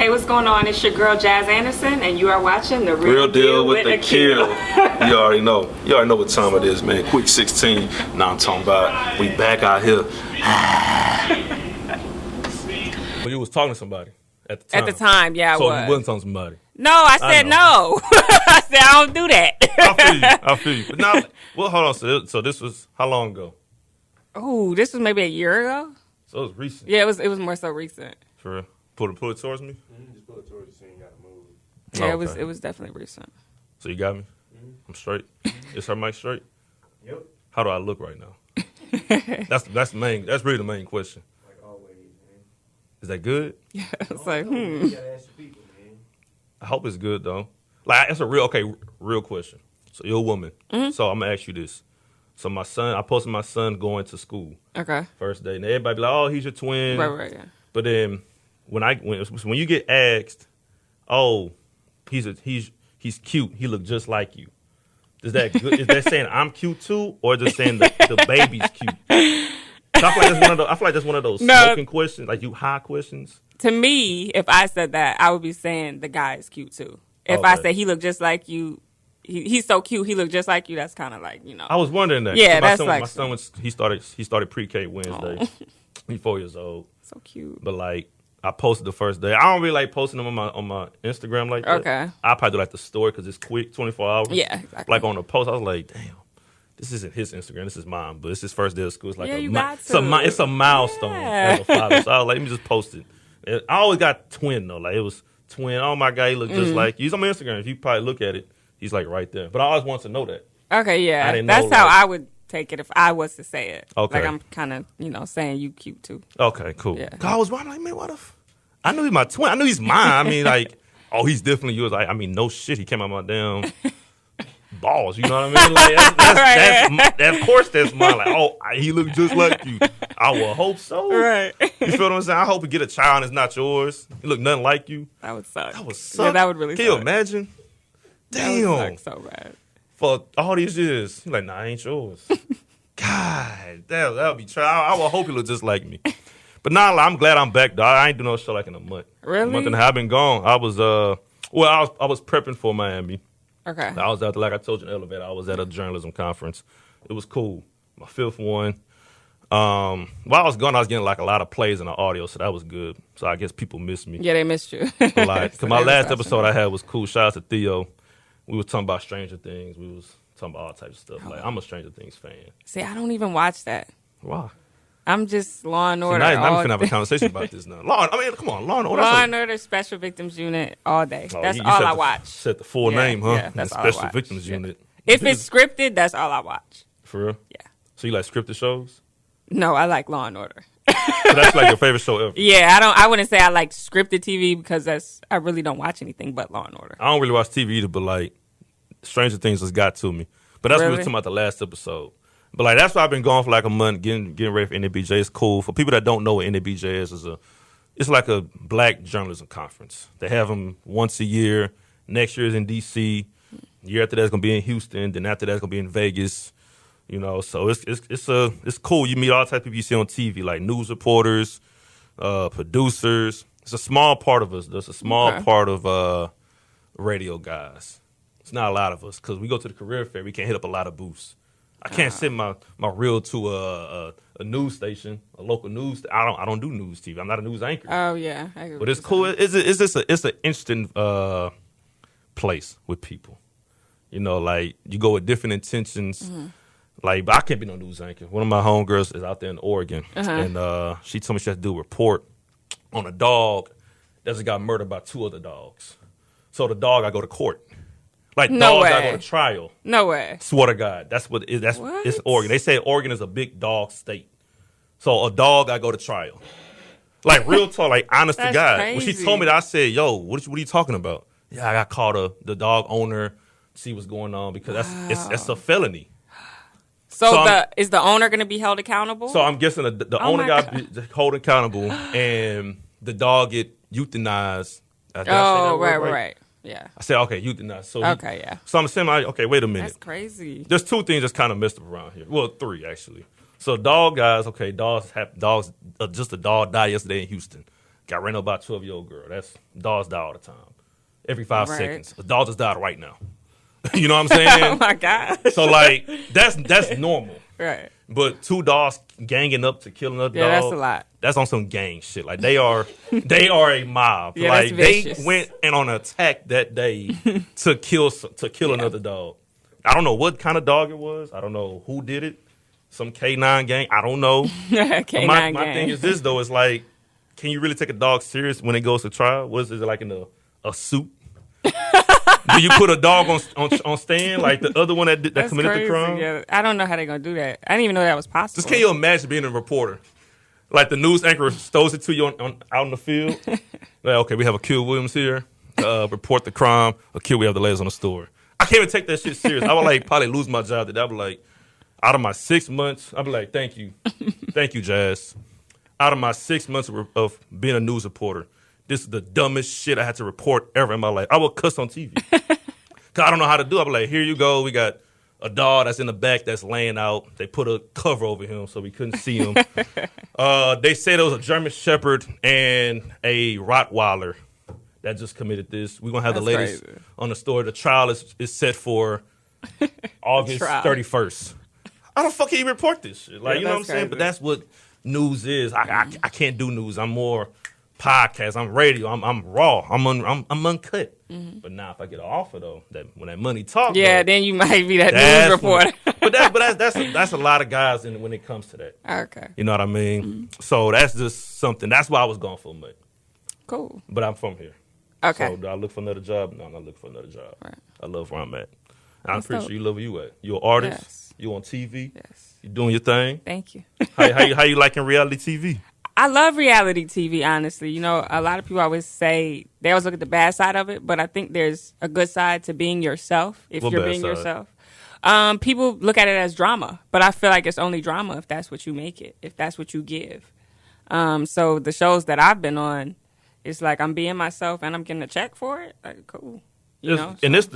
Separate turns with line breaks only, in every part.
Hey, what's going on? It's your girl Jazz Anderson, and you are watching The
Real Deal with Akil. You already know. You already know what time it is, man. Quick 16. Now I'm talking about we back out here. Well, you was talking to somebody at the time.
At the time, yeah, I was.
So you wasn't talking to somebody.
No, I said no. I said I don't do that.
I feel you. But now, well, hold on. So this was how long ago?
Oh, this was maybe a year ago.
So it was recent.
Yeah, it was more so recent.
For real? Pull it towards me?
Just pull it towards you so you ain't got to move.
Yeah,
okay.
it was definitely recent.
So you got me? I'm straight. Is her mic straight?
Yep.
How do I look right now? That's the main. That's really the main question.
Like always, man.
Is that good?
Yeah, it's like,
You gotta ask the people, man.
I hope it's good though. Like that's a real question. So you're a woman.
Mm-hmm.
So I'm gonna ask you this. So I posted my son going to school
Okay.
first day, and everybody be like, "Oh, he's your twin."
Right, yeah.
But then when you get asked, "Oh, he's cute. He look just like you." Is that good? Is that saying I'm cute too, or just saying the baby's cute? So I feel like that's one of those smoking questions, like high questions.
To me, if I said that, I would be saying the guy is cute too. If I say he looked just like you, he's so cute, he looked just like you, that's kind of like,
I was wondering that.
Yeah,
my
that's
son,
like
my son was he started pre-K Wednesday.
Oh.
He's 4 years old.
So cute.
But like I posted the first day. I don't really like posting them on my Instagram like that.
Okay.
I probably do like the story because it's quick, 24 hours.
Yeah, exactly.
Like on the post, I was like, damn. This isn't his Instagram. This is mine, but it's his first day of school. It's like it's a milestone as a father. So I was like, let me just post it. And I always got twin though. Like it was twin. Oh my God, he looked just like you. He's on my Instagram. If you probably look at it, he's like right there. But I always wanted to know that.
Okay, yeah.
I didn't
That's
know,
how
like-
I would take it if I was to say it.
Okay.
Like I'm kind of, saying you cute too.
Okay, cool.
Yeah.
'Cause I was wondering, like, man, what if I knew he's my twin? I knew he's mine. I mean, like, oh, he's definitely yours. I mean, no shit. He came out my damn balls. You know what I mean? Like, that's of course that's mine. Like, oh, he look just like you. I will hope so.
Right.
You feel what I'm saying? I hope you get a child and it's not yours. He look nothing like you.
That would suck.
That would suck.
Yeah, that would really
Can
suck.
you imagine?
That
Damn.
would suck so bad.
For all these years. He's like, nah, I ain't yours. God, that would be try. I would hope he look just like me. But nah, like, I'm glad I'm back, dog. I ain't do no show like in a month.
Really?
A month and a half. I've been gone. I was I was prepping for Miami.
Okay.
I was out there, like I told you in the elevator, I was at a journalism conference. It was cool. My fifth one. While I was gone, I was getting like a lot of plays in the audio, so that was good. So I guess people missed me.
Yeah, they missed you.
But like,
So
my
they
last
was
episode I had was cool. Shout out to Theo. We were talking about Stranger Things. We was talking about all types of stuff. Like, I'm a Stranger Things fan.
See, I don't even watch that.
Why?
I'm just Law and Order.
Now we
all
can have a conversation about this now. Come on, Law and Order.
Law and Order Special Victims Unit all day.
Oh,
That's
you
all
said
I watch.
Said the full
Yeah,
name, huh?
yeah, that's all I
Special
watch.
Victims
Yeah.
Unit.
If it's scripted, that's all I watch.
For real?
Yeah.
So you like scripted shows?
No, I like Law and Order.
So that's like your favorite show ever?
Yeah, I wouldn't say I like scripted TV because I really don't watch anything but Law and Order.
I don't really watch TV either, but like Stranger Things just got to me. But that's what we
Really?
were talking about the last episode. But like that's why I've been gone for like a month, getting ready for NABJ. It's cool. For people that don't know what NABJ is it's like a black journalism conference. They have them once a year. Next year is in DC. Year after that's gonna be in Houston. Then after that's gonna be in Vegas. So it's cool. You meet all types of people you see on TV, like news reporters, producers. It's a small part of us. There's a small part of radio guys. It's not a lot of us because we go to the career fair. We can't hit up a lot of booths. I can't send my reel to a news station, a local news. I don't do news TV. I'm not a news anchor.
Oh yeah, I agree
But
with
it's
you.
cool. It's an interesting place with people. Like you go with different intentions.
Mm-hmm.
Like, but I can't be no news anchor. One of my homegirls is out there in Oregon, and she told me she had to do a report on a dog that just got murdered by two other dogs. So the dog, I go to court. Like
No
dogs, I
way.
go to trial.
No way.
Swear to God, that's what it is. That's
What?
It's Oregon. They say Oregon is a big dog state. So a dog, I go to trial. Like real talk, like honest to
That's
God. When she
crazy.
told me that, I said, "Yo, what are you talking about?" Yeah, I got called the dog owner, see what's going on because that's a felony.
So is the owner going to be held accountable?
So I'm guessing the
Oh
owner
my
got
God.
held accountable, and the dog get euthanized. Did I say that
Oh,
word
right. Yeah.
I said, okay, euthanized. So
Okay, yeah.
So I'm saying, like, okay, wait a minute.
That's crazy.
There's two things that's kind of messed up around here. Well, three actually. So dog guys, okay, dogs. Just a dog died yesterday in Houston. got ran over by a 12-year-old girl. That's dogs die all the time. Every 5
Right.
seconds, a dog just died right now. You know what I'm saying?
Oh my God.
So like that's normal.
Right.
But 2 dogs ganging up to kill another
Yeah,
dog.
that's a lot.
That's on some gang shit. Like they are a mob.
Yeah,
like
that's
they
vicious.
went and on an attack that day to kill another dog. I don't know what kind of dog it was. I don't know who did it. Some K9 gang. I don't know. But
K9
my thing is this though. It's like, can you really take a dog serious when it goes to trial? What is it like in a suit? Do you put a dog on stand like the other one that
That's
committed
crazy.
the crime?
Yeah, I don't know how they're gonna do that. I didn't even know that was possible.
Just can you imagine being a reporter? Like the news anchor stows it to you out in the field. Like, okay, we have Akil Williams here. Report the crime. Akil, we have the latest on the story. I can't even take that shit serious. I would like probably lose my job. I'd be like, out of my 6 months, I'd be like, thank you, Jazz. Out of my 6 months of being a news reporter, this is the dumbest shit I had to report ever in my life. I would cuss on TV. Cause I don't know how to do it. I'm like, here you go. We got a dog that's in the back that's laying out. They put a cover over him so we couldn't see him. They said it was a German Shepherd and a Rottweiler that just committed this. We're going to have the
That's
latest
crazy.
on the story. The trial is set for August
Trial.
31st. How the fuck can you report this shit? Like,
Yeah,
you know what I'm
that's
saying?
crazy.
But that's what news is. I can't do news. I'm more podcast. I'm radio. I'm raw. I'm uncut.
Mm-hmm.
But now if I get an offer though, that when that money talk,
Yeah,
though,
then you might be that
that's
news reporter.
but that's a lot of guys when it comes to that.
Okay,
You know what I mean?
Mm-hmm.
So that's just something. That's why I was going for money.
cool.
But I'm from here.
Okay,
So do I look for another job? No, I'm not looking for another job.
Right.
I love where I'm at. And I'm
That's
pretty
dope.
sure you love where you at. You're an artist.
Yes.
You on TV.
yes,
You doing your thing.
thank you.
How you liking reality TV?
I love reality TV, honestly. You know, a lot of people always say they always look at the bad side of it, but I think there's a good side to being yourself if
What
you're
bad
being
side?
yourself. People look at it as drama, but I feel like it's only drama if that's what you make it, if that's what you give. So the shows that I've been on, it's like I'm being myself and I'm getting a check for it. Like, cool. You know?
And this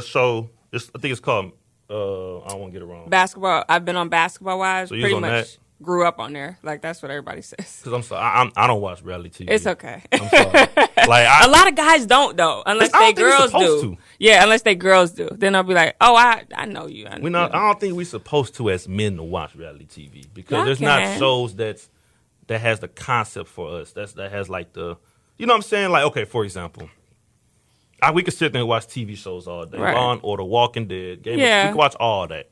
show. I think it's called. I don't want to get it wrong.
Basketball. I've been on Basketball Wives.
So you
pretty
was on
much
that?
grew up on there. Like that's what everybody says.
Because I'm sorry, I don't watch reality TV.
It's okay.
I'm sorry. Like
A lot of guys don't though, unless
I don't
they
think you're
girls
supposed
do.
to.
Yeah, unless they girls do. Then they'll be like, "Oh, I know you." I
I don't think we're supposed to as men to watch reality TV because
Y'all
there's not
can.
shows that has the concept for us. That has like the, you know what I'm saying? Like, okay, for example, we could sit there and watch TV shows all day.
Right.
Law and Order, Walking Dead, Game of
Yeah.
We can watch all that.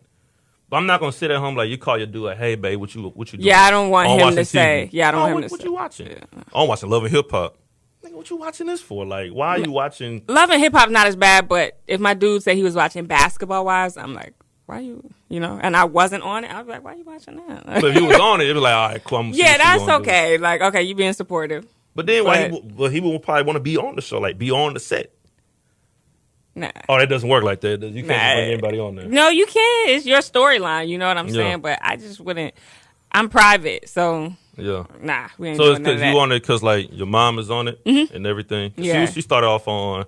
But I'm not gonna sit at home like you call your dude like, hey babe, what you doing?
Yeah, I don't want
I'm
him
watching
to
TV.
say. Yeah, I don't want him to
what
say.
you watching?
Yeah.
I'm watching Love and Hip Hop. Nigga, what you watching this for? Like, why are you watching?
Love and hip hop not as bad, but if my dude said he was watching Basketball Wives, I'm like, "Why you know?" And I wasn't on it. I'd be like, "Why you watching that?"
But if he was on it, it'd be like, all right, cool. I'm gonna see
Yeah,
what you
that's
gonna do.
okay. Like, okay, you being supportive.
But then he would probably want to be on the show, like be on the set.
Nah.
Oh, that doesn't work like that. You can't
Nah.
bring anybody on there.
No, you can. It's your storyline. You know what I'm
Yeah.
saying? But I just wouldn't. I'm private, so
Yeah.
nah, we ain't
So it's
doing none
because
of that.
you on it because like your mom is on it and everything.
Yeah.
She started off on.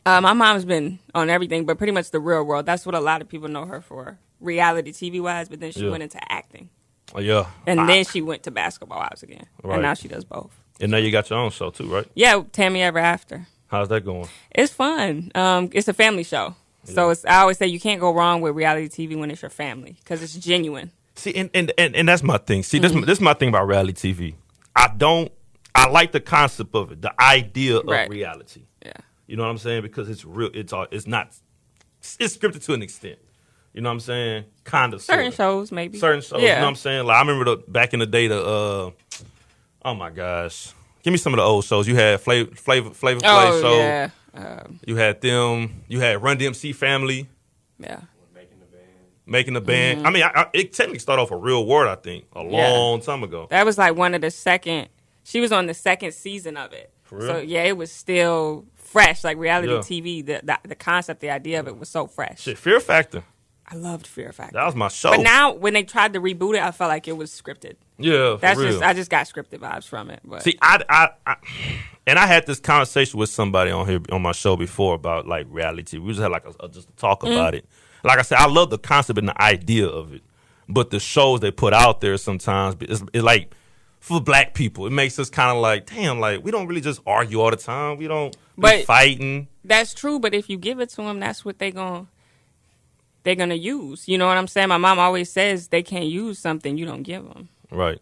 My mom's been on everything, but pretty much the real world. That's what a lot of people know her for, reality TV wise. But then she
Yeah.
went into acting,
Yeah.
and then she went to Basketball Wives again,
Right.
and now she does both.
And now you got your own show too, right?
Yeah, Tammy Ever After.
How's that going?
It's fun. It's a family show, so I always say you can't go wrong with reality TV when it's your family because it's genuine.
See, and that's my thing. See, this is my thing about reality TV. I like the concept of it, the idea of
Right.
reality.
Yeah.
You know what I'm saying? Because it's real. It's scripted to an extent. You know what I'm saying? Kind of.
Certain
sorta.
shows, maybe.
Certain shows.
Yeah.
You know what I'm saying? Like I remember back in the day, oh my gosh, give me some of the old shows. You had Flavor Flav
Oh
show.
yeah.
You had them. You had Run DMC Family
Yeah.
making the band.
Mm-hmm.
I mean, it technically started off a Real World. I think a long time ago.
That was like one of the second. She was on the second season of it.
For real?
So yeah, it was still fresh. Like reality
Yeah.
TV, the concept, the idea of it was so fresh.
Shit, Fear Factor.
I loved Fear Factor.
That was my show.
But now when they tried to reboot it, I felt like it was scripted.
yeah,
That's
for real.
just I just got scripted vibes from it. But
See, I had this conversation with somebody on here on my show before about like reality. We just had like just a talk about it. Like I said, I love the concept and the idea of it, but the shows they put out there sometimes it's like for black people. It makes us kind of like, damn, like we don't really just argue all the time. We don't
But-
be fighting.
That's true, but if you give it to them, that's what they're gonna use. You know what I'm saying? My mom always says they can't use something you don't give them.
Right.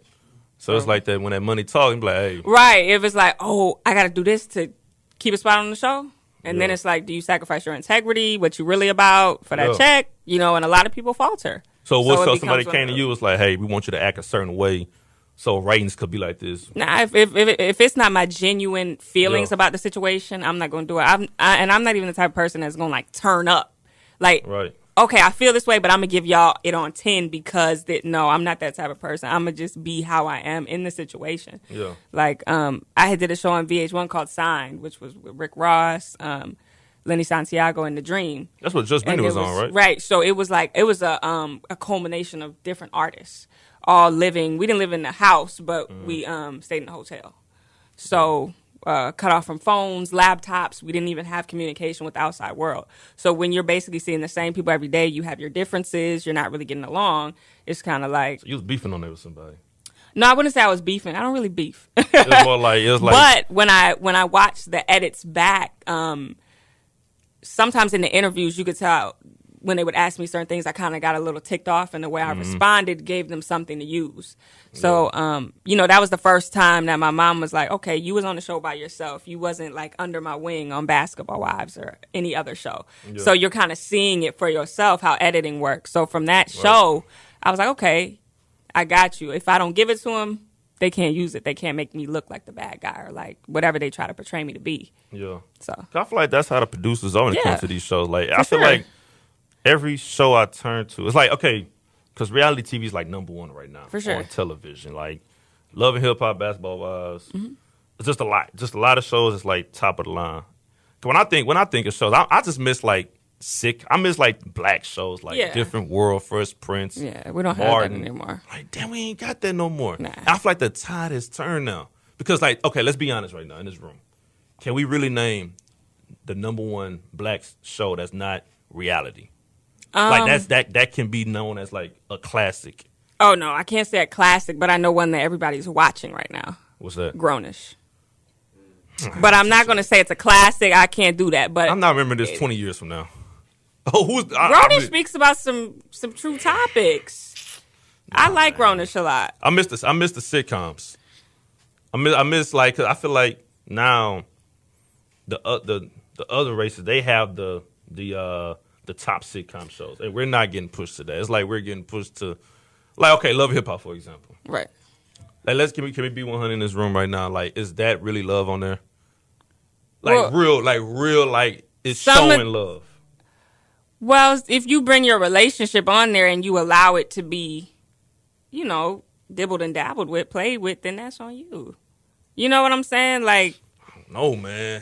So it's like that when that money talking, be like, hey,
Right. If it's like, oh, I got to do this to keep a spot on the show. And then
Yeah.
it's like, do you sacrifice your integrity, what you really about for that
Yeah.
check? You know, and a lot of people falter.
so what? So
it
somebody
becomes
came to you was like, hey, we want you to act a certain way, so ratings could be like this.
Now, if it's not my genuine feelings
Yeah.
about the situation, I'm not going to do it. And I'm not even the type of person that's going to like turn up. Like,
Right.
okay, I feel this way, but I'm going to give y'all it on 10 because no, I'm not that type of person. I'm going to just be how I am in the situation.
Yeah.
Like, I had did a show on VH1 called Signed, which was with Rick Ross, Lenny Santiago, and The Dream.
That's what Just Benny
And
was
it
on, right?
Right. So it was a culmination of different artists all living. We didn't live in the house, but we stayed in the hotel. So cut off from phones, laptops. We didn't even have communication with the outside world. So when you're basically seeing the same people every day, you have your differences. You're not really getting along. It's kind of like,
So you was beefing on there with somebody.
no, I wouldn't say I was beefing. I don't really beef.
It was more like
But when I watched the edits back, sometimes in the interviews you could tell when they would ask me certain things, I kind of got a little ticked off, and the way I responded gave them something to use. So, that was the first time that my mom was like, okay, you was on the show by yourself. You wasn't like under my wing on Basketball Wives or any other show.
Yeah.
So you're kind of seeing it for yourself, how editing works. So from that show, I was like, okay, I got you. If I don't give it to them, they can't use it. They can't make me look like the bad guy or like whatever they try to portray me to be.
Yeah.
So
I feel like that's how the producers are when it
Yeah.
comes to these shows. Like I feel
sure.
like every show I turn to, it's like, okay, because reality TV is like number one right now
For sure.
on television. Like Love and Hip Hop, Basketball Wives.
Mm-hmm.
It's just a lot of shows. It's like top of the line. When I think of shows, I just miss like I miss like black shows like
Yeah.
Different World, Fresh Prince.
yeah, we don't have
Martin.
that anymore.
Like, damn, we ain't got that no more.
Nah.
I feel like the tide has turned now. Because, like, okay, let's be honest right now in this room. Can we really name the number one black show that's not reality? Like, that can be known as, like, a classic.
Oh no, I can't say a classic, but I know one that everybody's watching right now.
What's that?
Grownish. But I'm not going to say it's a classic. I can't do that. But
I'm not remembering this 20 years from now. Oh, who's...
Grownish speaks about some true topics. I like Grownish a lot.
I miss the sitcoms. I miss like, 'cause I feel like now the other races, they have the top sitcom shows, and we're not getting pushed to that. It's like we're getting pushed to, like, okay, Love and Hip Hop, for example.
Right.
Like, can we be 100 in this room right now? Like, is that really love on there? Like, real, it's showing love.
Well, if you bring your relationship on there and you allow it to be, dibbled and dabbled with, played with, then that's on you. You know what I'm saying? Like,
No, man.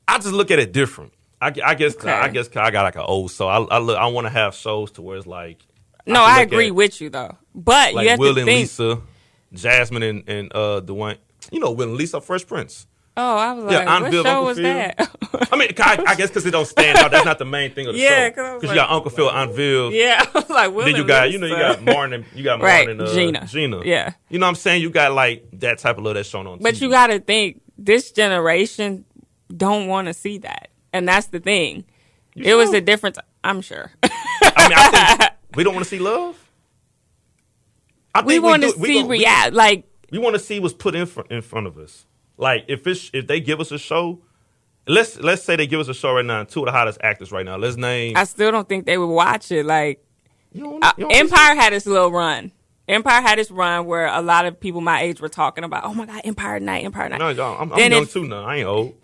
I just look at it different. I guess
Okay.
I got like an old soul. I want to have shows to where it's like.
no,
can
I
look
agree
at,
with you though. But you
like
have
Will
to
and
think.
Lisa, Jasmine and Dwayne. You know Will and Lisa, Fresh Prince.
Oh, I was
Yeah,
like,
Aunt
what
Viv,
show
Uncle
was
Phil.
that?
I mean, I guess because it don't stand out. That's not the main thing of the
Yeah,
show.
'cause I was
you
like-
got Uncle Phil, Aunt Viv.
Yeah, I was like, Will
Then you
and
got,
Lisa.
you got Martin and
Right,
Gina.
Yeah.
You know what I'm saying? You got like that type of love that's shown on
But
TV.
you got to think, this generation don't want to see that. And that's the thing. It was
sure?
a difference. I'm sure.
I think we don't want to see love. I
we
think
want to
do. We
see
gon-
react. Like,
We want to see what's put in front of us. Like if they give us a show, let's say they give us a show right now. Two of the hottest actors right now. Let's name.
I still don't think they would watch it. Like,
You don't
Empire had its little run. Empire had its run where a lot of people my age were talking about, oh my God, Empire Night.
No, I'm
Then
young
if-
too now. I ain't old.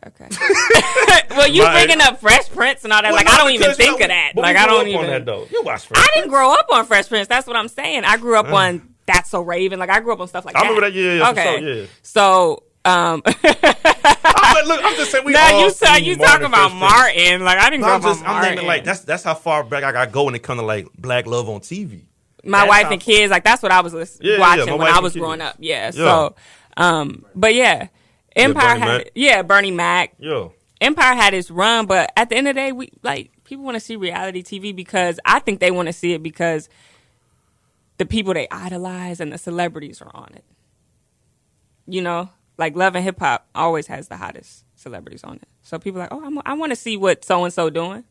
Okay. Well, you
Right.
bringing up Fresh Prince and all that.
Well,
like,
not
I don't even
because,
think of that.
but
Like,
we
I
grew
don't
up
even.
on that though. You watch Fresh
I didn't
Prince.
grow up on Fresh Prince. That's what I'm saying. I grew up on That's So Raven. Like, I grew up on stuff like
I
that.
remember that. Yeah,
Okay.
for sure, yeah.
So,
Look, I'm just saying we
now
all
you
seen
talking about
Fresh Prince.
Martin. Like, I didn't
No,
grow
I'm
up on
just I'm
Martin.
naming like that's how far back I got to go when it comes to like black love on TV.
My
That's
wife
how-
and kids, like that's what I was
Yeah,
watching
my
when
wife
I
and
was
kids.
growing up. Yeah. So, but yeah,
Bernie
Empire
Mac.
Bernie Mac.
Yo,
Empire had its run, but at the end of the day, we like people want to see reality TV because I think they want to see it because the people they idolize and the celebrities are on it. You know, like Love and Hip Hop always has the hottest celebrities on it. So people are like, oh, I want to see what so and so doing.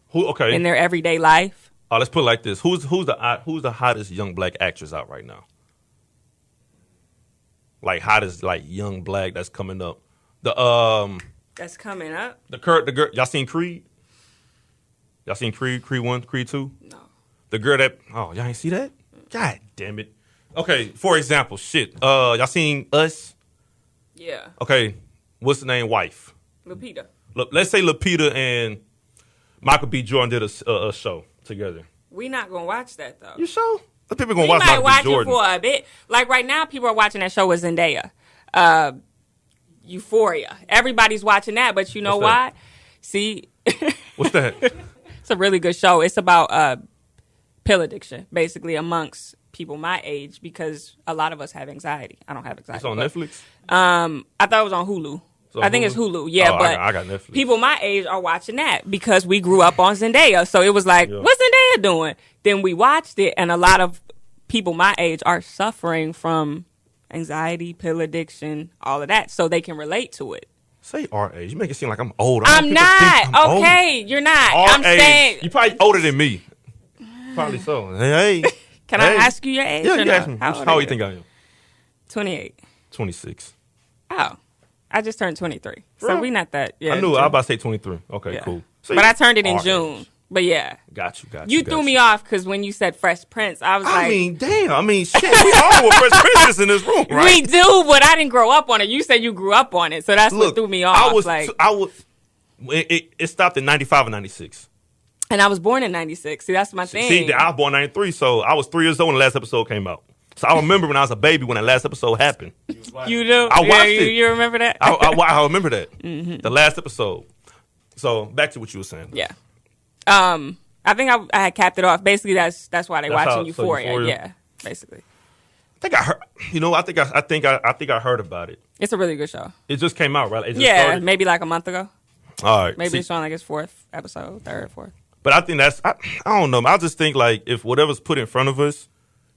Who? Okay.
In their everyday life.
Oh, let's put it like this: Who's the hottest young black actress out right now? Like hottest like young black that's coming up.
That's coming up.
The girl. Y'all seen Creed? Y'all seen Creed 1, Creed 2?
No.
The girl that y'all ain't see that? God damn it. Okay, for example, y'all seen Us?
Yeah.
Okay, what's the name? Wife.
Lupita.
Let's say Lupita and Michael B. Jordan did a show together.
We not gonna watch that though.
You sure? The people gonna
We
watch
might
Michael
watch
B. Jordan.
it for a bit. Like right now, people are watching that show with Zendaya. Euphoria. Everybody's watching that, but you know
What's
why?
that?
See,
What's that?
it's a really good show. It's about pill addiction, basically, amongst people my age, because a lot of us have anxiety. I don't have anxiety.
It's on Netflix?
I thought it was on Hulu. I think it's Hulu. Yeah,
Oh,
but
I got Netflix.
people my age are watching that because we grew up on Zendaya. So it was like, what's Zendaya doing? Then we watched it, and a lot of people my age are suffering from anxiety, pill addiction, all of that, so they can relate to it.
Say our age. You make it seem like I'm old.
I'm not. Okay, you're not. I'm saying.
You probably older than me. Probably so. Hey.
Can I ask you your age?
Yeah,
or
you
no?
ask me. How old you think I am?
28.
26.
Oh, I just turned 23. So
Really?
we not that. Yeah,
I knew. I was about to say 23. Okay,
yeah.
cool.
But I turned it in
our
June.
age.
But yeah.
Got you.
You threw me off because when you said Fresh Prince, I was like.
I mean, damn. I mean, shit. We all were Fresh Princes in this room, right?
We do, but I didn't grow up on it. You said you grew up on it, so that's what threw me off.
It stopped in 95 and 96.
And I was born in 96. See, that's my thing.
See, I was born in 93, so I was 3 years old when the last episode came out. So I remember when I was a baby when that last episode happened.
You do?
I watched it.
You remember that?
I remember that.
Mm-hmm.
The last episode. So back to what you were saying.
Yeah. I think I had capped it off. Basically, that's why they watching Euphoria.
Euphoria.
Yeah, basically.
I think I heard. You know, I think I heard about it.
It's a really good show.
It just came out, right? It just
Yeah,
started?
maybe like a month ago.
All right.
Maybe it's on like its 4th episode, 3rd, 4th.
But I think I don't know. I just think like if whatever's put in front of us,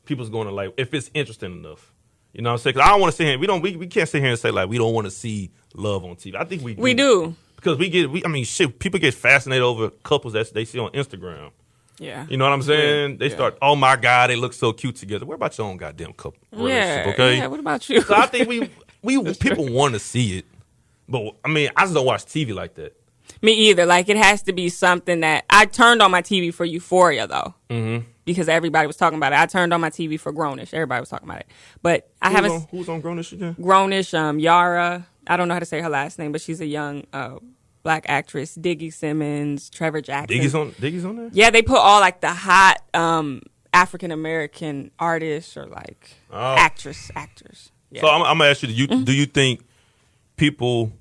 people's going to like if it's interesting enough. You know what I'm saying? 'Cause I don't want to sit here. We can't sit here and say like we don't want to see love on TV. I think we do.
We do.
Because people get fascinated over couples that they see on Instagram.
Yeah.
You know what I'm saying?
Yeah.
They start, oh my God, they look so cute together. What about your own goddamn couple relationship,
Yeah.
okay?
Yeah, what about you?
So I think we people want to see it. But I mean, I just don't watch TV like that.
Me either. Like, it has to be something that I turned on my TV for Euphoria, though. Mm-hmm. Because everybody was talking about it. I turned on my TV for Grownish. Everybody was talking about it. But I haven't.
Who's on Grownish again?
Grownish, Yara. I don't know how to say her last name, but she's a young black actress. Diggy Simmons, Trevor Jackson.
Diggy's on there?
Yeah, they put all like the hot African American artists or like actors. Yeah.
So I'm gonna ask you: do you think people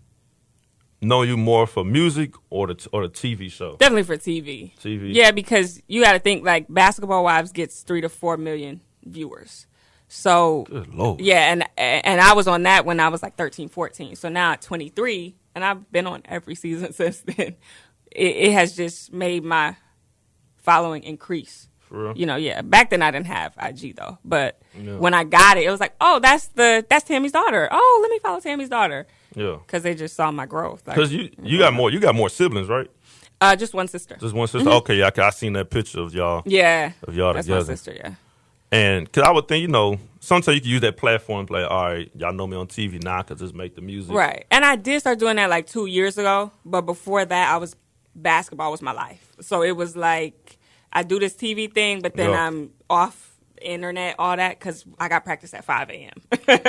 know you more for music or the TV show?
Definitely for TV.
TV.
Yeah, because you got to think like Basketball Wives gets 3 to 4 million viewers. So
Good Lord.
yeah, and I was on that when I was like 13, 14. So now at 23, and I've been on every season since then. It has just made my following increase.
For real?
You know, yeah. Back then I didn't have IG though, but when I got it, it was like, oh, that's Tammy's daughter. Oh, let me follow Tammy's daughter. Yeah, because they just saw my growth.
Because you got more siblings, right?
Just one sister.
Just one sister. Mm-hmm. Okay, yeah, I seen that picture of y'all.
Yeah,
of y'all
that's
together.
my sister. Yeah.
And because I would think, sometimes you can use that platform to play, all right, y'all know me on TV now because just make the music.
Right. And I did start doing that like 2 years ago. But before that, basketball was my life. So it was like, I do this TV thing, but then I'm off the internet, all that, because I got practice at 5 a.m.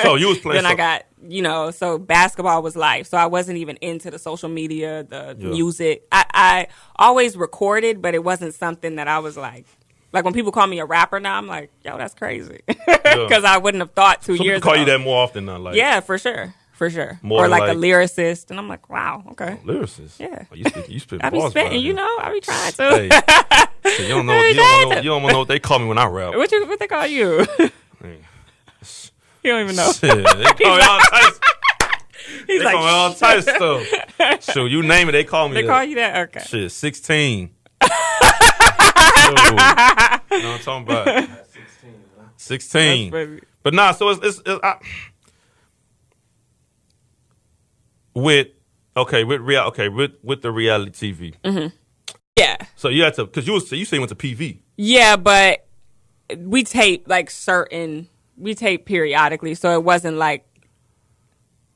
So you was playing.
Then I got, so basketball was life. So I wasn't even into the social media, the music. I always recorded, but it wasn't something that I was like when people call me a rapper now, I'm like, yo, that's crazy. Because I wouldn't have thought 2 years ago.
Call you that more often now, like.
Yeah, for sure.
More
or like a lyricist, and I'm like, wow, okay.
Lyricist?
Yeah.
Oh, you spit
I be
bars,
spitting, I be trying to.
Hey, so you don't know what they call me when I rap.
What they call you? You don't even know.
Shit, they call me all types.
He's
they
like,
call me all types of stuff. So you name it, they call me
They
that.
call you that? Okay.
Shit, 16. You know what I'm talking about?
16.
16.
That's funny.
But nah, so it's with the reality TV.
Mm-hmm. Yeah.
So you had to, because you say you went to PV.
Yeah, but we tape periodically, so it wasn't like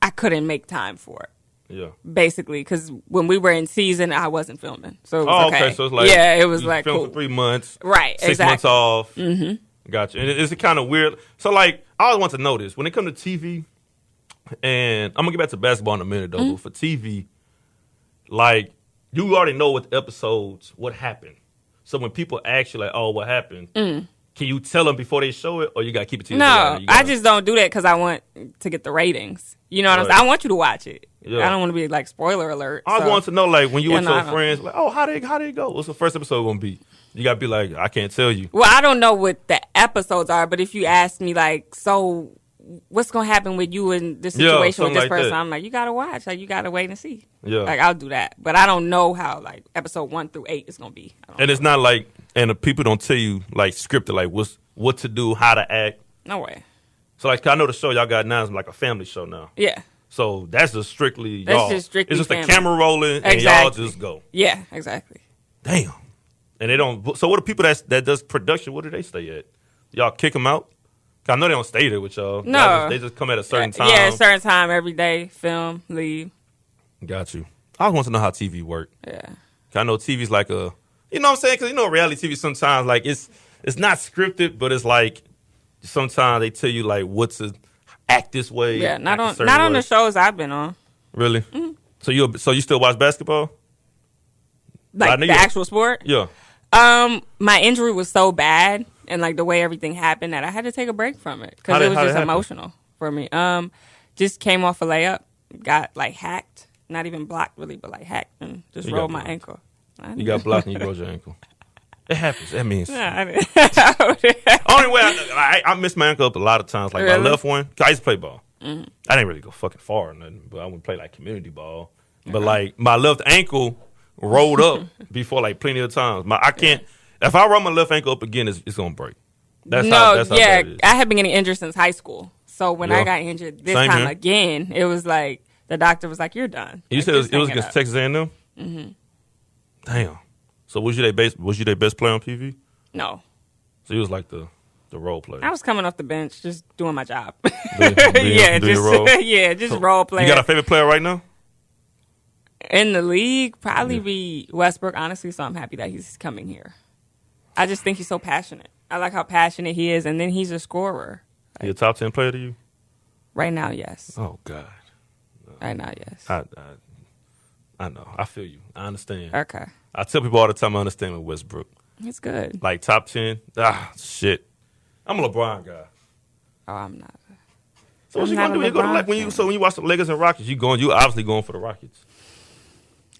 I couldn't make time for it.
Yeah.
Basically, because when we were in season, I wasn't filming, so it was okay.
So it's like
it was
you
like
film
cool.
for 3 months,
Right?
6
exactly.
months off. Mm-hmm. Gotcha. And it's kind of weird. So like, I always want to know this when it comes to TV, and I'm gonna get back to basketball in a minute though. But for TV, like you already know what episodes what happened. So when people ask you like, "Oh, what happened?" Can you tell them before they show it, or you gotta keep it to yourself?
No, I just don't do that because I want to get the ratings. You know what I'm saying? I want you to watch it.
Yeah.
I don't want to be like spoiler alert.
I want to know, like, when you with your
I don't.
friends, like, oh, how they go? What's the first episode gonna be? You gotta be like, I can't tell you.
Well, I don't know what the episodes are, but if you ask me, like, so what's gonna happen with you in this situation with this
like
person?
that.
I'm like, you gotta watch. Like, you gotta wait and see.
Yeah.
Like, I'll do that, but I don't know how like episode 1 through 8 is gonna be.
And it's not like, and the people don't tell you like scripted, like what to do, how to act.
No way.
So like, I know the show y'all got now is like a family show now.
Yeah.
So that's just strictly
That's
y'all.
just strictly
it's just
family.
the camera rolling and
Exactly.
y'all just go.
Yeah. Exactly.
Damn. And they don't. So what do people that does production? Where do they stay at? Y'all kick them out? I know they don't stay there with y'all.
No.
They just come at a certain time.
Yeah, a certain time every day. Film, leave.
Got you. I want to know how TV work.
Yeah.
I know TV's like a, you know what I'm saying? Because you know reality TV sometimes like it's not scripted, but it's like sometimes they tell you like what to act this way.
Yeah. Not
act a
on
certain way.
the shows I've been on.
Really? Mm-hmm. So you still watch basketball?
Like the actual sport?
Yeah.
My injury was so bad and like the way everything happened that I had to take a break from it because it was just emotional for me. Just came off a layup, got like hacked, not even blocked really, but like hacked and just rolled my ankle.
You got blocked and you rolled your ankle. It happens. That means.
Only
Only way I missed my ankle up a lot of times. Like
Really?
my left one, 'cause I used to play ball. Mm-hmm. I didn't really go fucking far or nothing, but I would play like community ball. But like my left ankle rolled up before like plenty of times. I can't. If I roll my left ankle up again, it's gonna break. That's how bad it is.
I had been getting injured since high school. So when I got injured this
Same
time
here.
again, it was like the doctor was like, "You're done."
You
Like,
said
just
it was
hang
against
up.
Texas A&M. Mm-hmm. Damn. So was you their best player on PV?
No,
So you was like the role player.
I was coming off the bench, just doing my job.
Doing
yeah,
your
just
role?
just role player.
You got a favorite player right now?
In the league, probably be Westbrook, honestly, so I'm happy that he's coming here. I just think he's so passionate. I like how passionate he is, and then he's a scorer.
He a top 10 player to you?
Right now, yes.
Oh God.
Right now, yes.
I know. I feel you. I understand.
Okay.
I tell people all the time I understand with Westbrook.
It's good.
Like top 10. Shit. I'm a LeBron guy.
Oh, I'm not.
So what
I'm
you
not
gonna do?
a
You go to,
LeBron
like when you watch the Lakers and Rockets, you obviously going for the Rockets.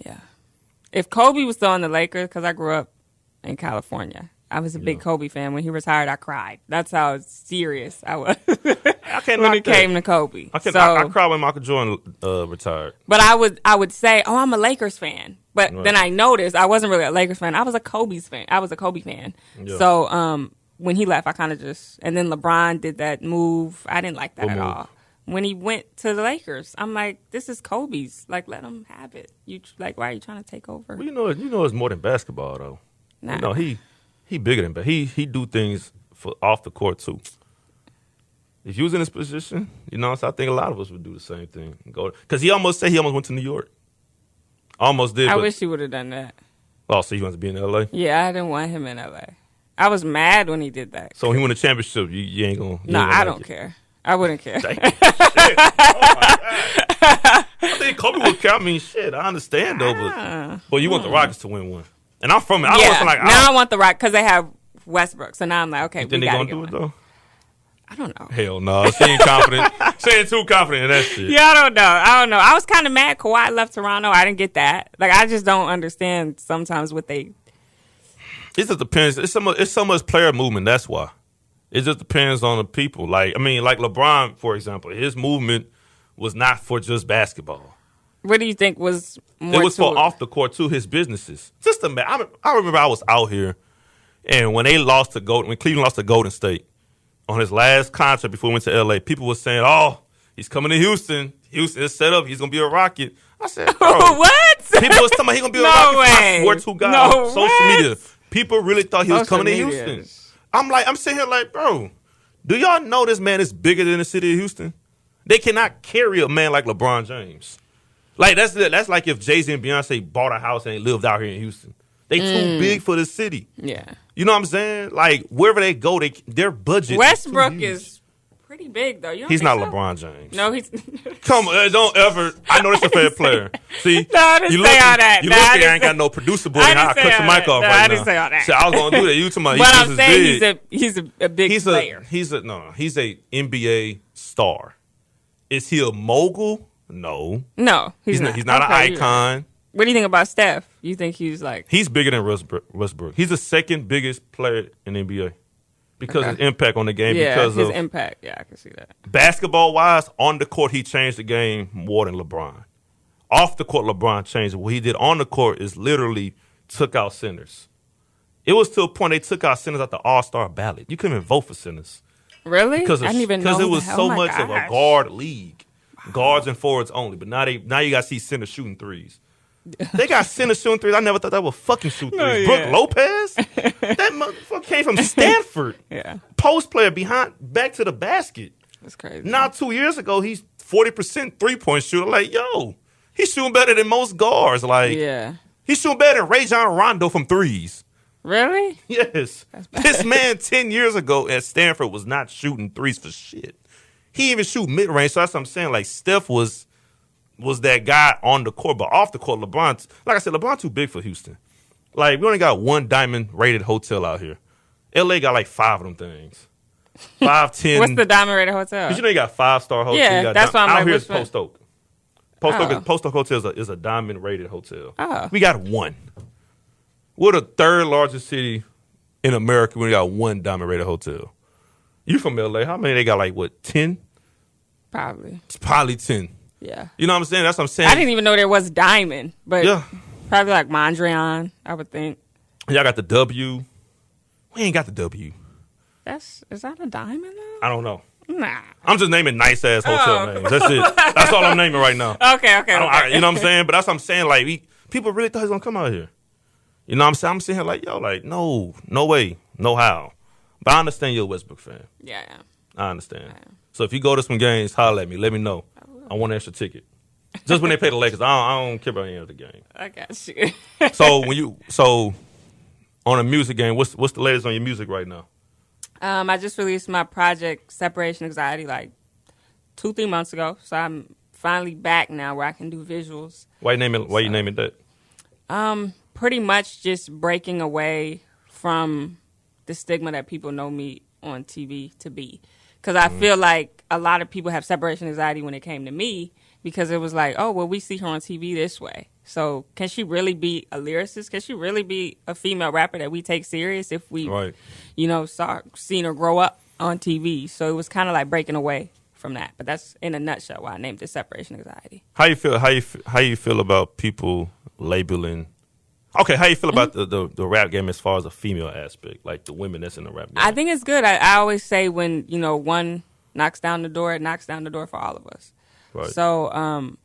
Yeah. If Kobe was still on the Lakers, because I grew up in California, I was a big Kobe fan. When he retired, I cried. That's how serious I was when it came to Kobe.
I cried when Michael Jordan retired.
But I would say, oh, I'm a Lakers fan. But then I noticed I wasn't really a Lakers fan. I was a Kobe fan. Yeah. So when he left, I kind of just, and then LeBron did that move. I didn't like that at all. When he went to the Lakers, I'm like, this is Kobe's. Like, let him have it. Why are you trying to take over?
Well, you know, it's more than basketball though.
Nah.
You know, he bigger than, but he do things for off the court too. If you was in this position, you know, so I think a lot of us would do the same thing. Because he almost went to New York. Almost did.
I wish he would have done that.
Oh, so he wants to be in L.A.?
Yeah, I didn't want him in L.A. I was mad when he did that.
So when he won the championship, you ain't going to...
No, I don't care. I wouldn't care.
Shit. Oh, my God. I think Kobe would care. I mean, shit, I understand, though. But you want the Rockets to win one. And I'm from it.
Now I want the Rockets because they have Westbrook. So now I'm like, okay,
you think
we
they
got to
going
get
to do
one.
it, though?
I don't know.
Hell no. She ain't confident. She ain't too confident in that shit.
Yeah, I don't know. I was kind of mad Kawhi left Toronto. I didn't get that. Like, I just don't understand sometimes what they...
It just depends. It's so much player movement. That's why. It just depends on the people. Like LeBron, for example, his movement was not for just basketball.
What do you think was more
It was for off the court too, his businesses. I remember I was out here, and when Cleveland lost to Golden State on his last contract before he went to LA, people were saying, "Oh, he's coming to Houston. Houston is set up. He's gonna be a Rocket." I said, "Bro,
What?
people was talking about he's gonna be a
No
Rocket."
way.
I swear to God,
No,
on social
what?
media, people really thought he was
Social
coming to
media.
Houston. I'm sitting here like, bro, do y'all know this man is bigger than the city of Houston? They cannot carry a man like LeBron James. Like that's like if Jay-Z and Beyonce bought a house and lived out here in Houston. They too big for the city.
Yeah.
You know what I'm saying? Like wherever they go, their budget.
Westbrook
is too huge.
is pretty big though. You don't
He's
think
not
so?
LeBron James.
No, he's.
Come on, don't ever. I know that's a fair player. See,
No, I didn't say all that.
You
No,
look
I
I
didn't
ain't
say-
got no producer boy.
I
And I
didn't say
cut the
all
mic
that.
off
No,
right
I
now.
didn't say all that.
So I was gonna do that. You talking about?
But I'm
is
saying
big.
he's a big player.
He's a NBA star. Is he a mogul? No.
No, he's not.
He's not
Okay,
an icon.
What do you think about Steph? You think he's like?
He's bigger than Westbrook. He's the second biggest player in the NBA because of his impact on the game.
Yeah,
because
his
of
impact. Yeah, I can see that.
basketball wise, on the court he changed the game more than LeBron. Off the court, LeBron changed it. What he did on the court is literally took out centers. It was to a point they took out centers at the All-Star ballot. You couldn't even vote for centers.
Really?
Because
I didn't even know
it was
that.
so
Oh my
much of a
gosh.
guard league, guards and forwards only. But now you got to see centers shooting threes. They got centers shooting threes. I never thought that would fucking shoot threes.
Oh, yeah.
Brooke Lopez, that motherfucker came from Stanford.
Yeah,
Post player back to the basket.
that's crazy.
Now 2 years ago he's 40% 3-point shooter. Like yo, he's shooting better than most guards. Like
Yeah.
he's shooting better than Rajon Rondo from threes.
Really?
Yes. This man 10 years ago at Stanford was not shooting threes for shit. He even shoot mid-range. So that's what I'm saying. Like, Steph was that guy on the court. But off the court, LeBron, like I said, LeBron too big for Houston. Like, we only got one diamond-rated hotel out here. L.A. got like 5 of them things. 5, 10.
What's the diamond rated hotel?
Because you know you got 5-star hotels.
Yeah,
You got
that's why I'm
out
like,
here
which
is
one?
Post Oak. Post
Oh.
Oak Hotel is a diamond-rated hotel.
Oh.
We got one. We're the third largest city in America. We got one diamond-rated hotel. You from LA? How many they got? Like what? 10?
Probably.
It's probably 10.
Yeah.
You know what I'm saying? That's what I'm saying.
I didn't even know there was diamond, but
Yeah.
probably like Mondrian, I would think.
Y'all got the W. We ain't got the W.
Is that a diamond though?
I don't know.
Nah.
I'm just naming nice ass hotel
Oh.
names. That's it. That's all I'm naming right now.
Okay.
You know what I'm saying? But that's what I'm saying. Like, people really thought he was gonna come out here. You know what I'm saying? I'm sitting here like, yo, like, no way, no how. But I understand you're a Westbrook fan.
Yeah.
I understand. So if you go to some games, holler at me. Let me know. I want an extra ticket. Just when they play the Lakers, I don't care about any other game.
I got you.
So on a music game, what's the latest on your music right now?
I just released my project Separation Anxiety like 2-3 months ago, so I'm finally back now where I can do visuals.
Why you name it that?
Pretty much just breaking away from the stigma that people know me on TV to be. Because I feel like a lot of people have separation anxiety when it came to me because it was like, oh, well, we see her on TV this way. So can she really be a lyricist? Can she really be a female rapper that we take serious if we,
Right.
seen her grow up on TV? So it was kind of like breaking away from that. But that's in a nutshell why I named it Separation Anxiety.
How you feel about people labeling? Okay, how you feel about the rap game as far as a female aspect, like the women that's in the rap game?
I think it's good. I always say when, one knocks down the door, it knocks down the door for all of us.
Right.
So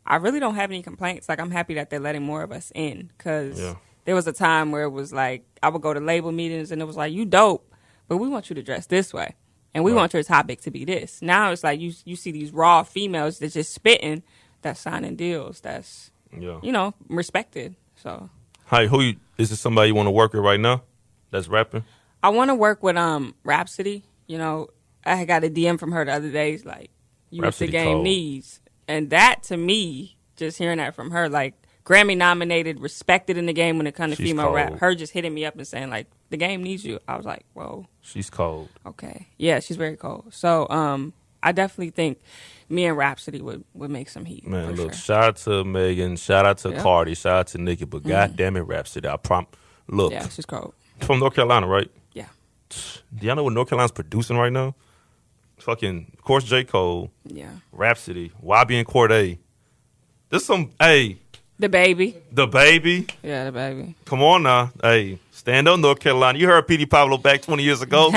I really don't have any complaints. Like, I'm happy that they're letting more of us in because there was a time where it was like I would go to label meetings and it was like, you dope, but we want you to dress this way. And we want your topic to be this. Now it's like you see these raw females that just spitting, that's signing deals, that's, respected. So
Is this somebody you want to work with right now that's rapping?
I want to work with Rhapsody. I had got a DM from her the other day. Like, you what the
Rhapsody
game
cold.
needs. And that, to me, just hearing that from her, like, Grammy nominated, respected in the game when it comes to
She's
female rap.
cold.
Her just hitting me up and saying, like, the game needs you. I was like, whoa,
She's cold.
okay. Yeah, she's very cold. So I definitely think me and Rhapsody would make some heat.
Man,
for
look,
sure.
shout out to Megan, shout out to
Yeah.
Cardi, shout out to Nicki, but goddamn it, Rhapsody. Look,
Yeah, she's cold.
from North Carolina, right?
Yeah.
Do y'all know what North Carolina's producing right now? Fucking, of course, J. Cole,
Yeah.
Rhapsody, YB and Cordae. This some, hey,
The Baby.
The Baby.
Yeah, The Baby.
Come on now. Hey, stand up, North Carolina. You heard P.D. Pablo back 20 years ago.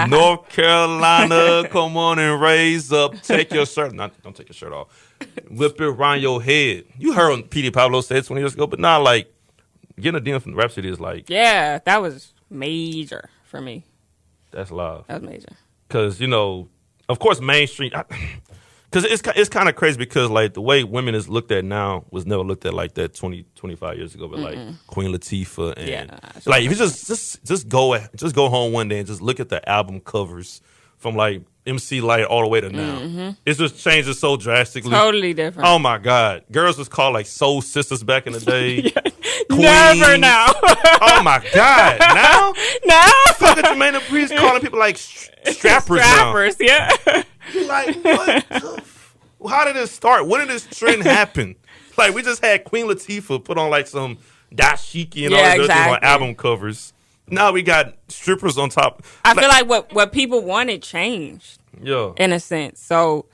North Carolina, come on and raise up. Take your shirt. Don't take your shirt off. Whip it around your head. You heard what P.D. Pablo said 20 years ago, but now, like, getting a deal from the Rap City is like...
Yeah, that was major for me.
That's live.
That was major.
Because, you know, of course, mainstream... Because it's kind of crazy because, like, the way women is looked at now was never looked at like that 20, 25 years ago. But, like, Queen Latifah and... like, if you just go home one day and just look at the album covers from, like, MC Light all the way to now. It's just changes so drastically.
Totally different.
Oh, my God. Girls was called, like, Soul Sisters back in the day.
Never now.
Oh, my God. Now?
Now?
Fuck it, Jermaine Dupri calling people, like, strappers now.
Strappers, yeah.
You like, what how did it start? When did this trend happen? Like, we just had Queen Latifah put on, like, some dashiki and all these other things on album covers. Now we got strippers on top.
I feel like what people wanted changed.
Yeah.
In a sense. So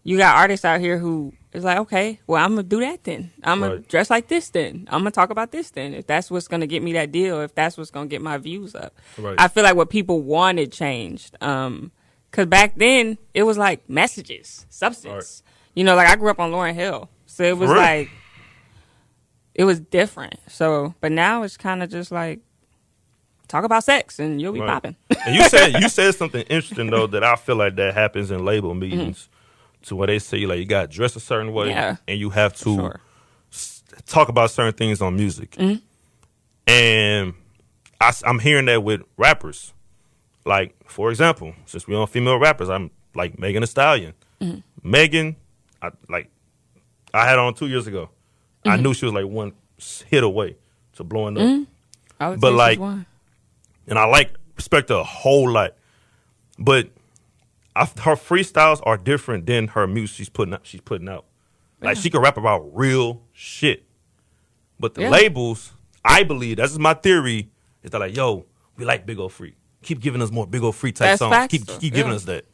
you got artists out here who is like, okay, well, I'm going to do that then. I'm going to dress like this then. I'm going to talk about this then. If that's what's going to get me that deal, if that's what's going to get my views up.
Right.
I feel like what people wanted changed. Because back then, it was like messages, substance. Right. You know, like I grew up on Lauryn Hill. So it was like, it was different. So, but now it's kind of just like, talk about sex and you'll be popping.
And you said something interesting, though, that I feel like that happens in label meetings to where they say, like, you got to dress a certain way and you have to talk about certain things on music. And I'm hearing that with rappers. Like, for example, since we're on female rappers, I'm like Megan Thee Stallion. Megan, I had on 2 years ago. I knew she was like one hit away to blowing up. But like, and I respect her a whole lot. But her freestyles are different than her music she's putting out. Like, she can rap about real shit. But the labels, I believe, that's just my theory, is that like, yo, we like Big Ol' Free. Keep giving us more Big Ol' Free type songs. Keep giving us that.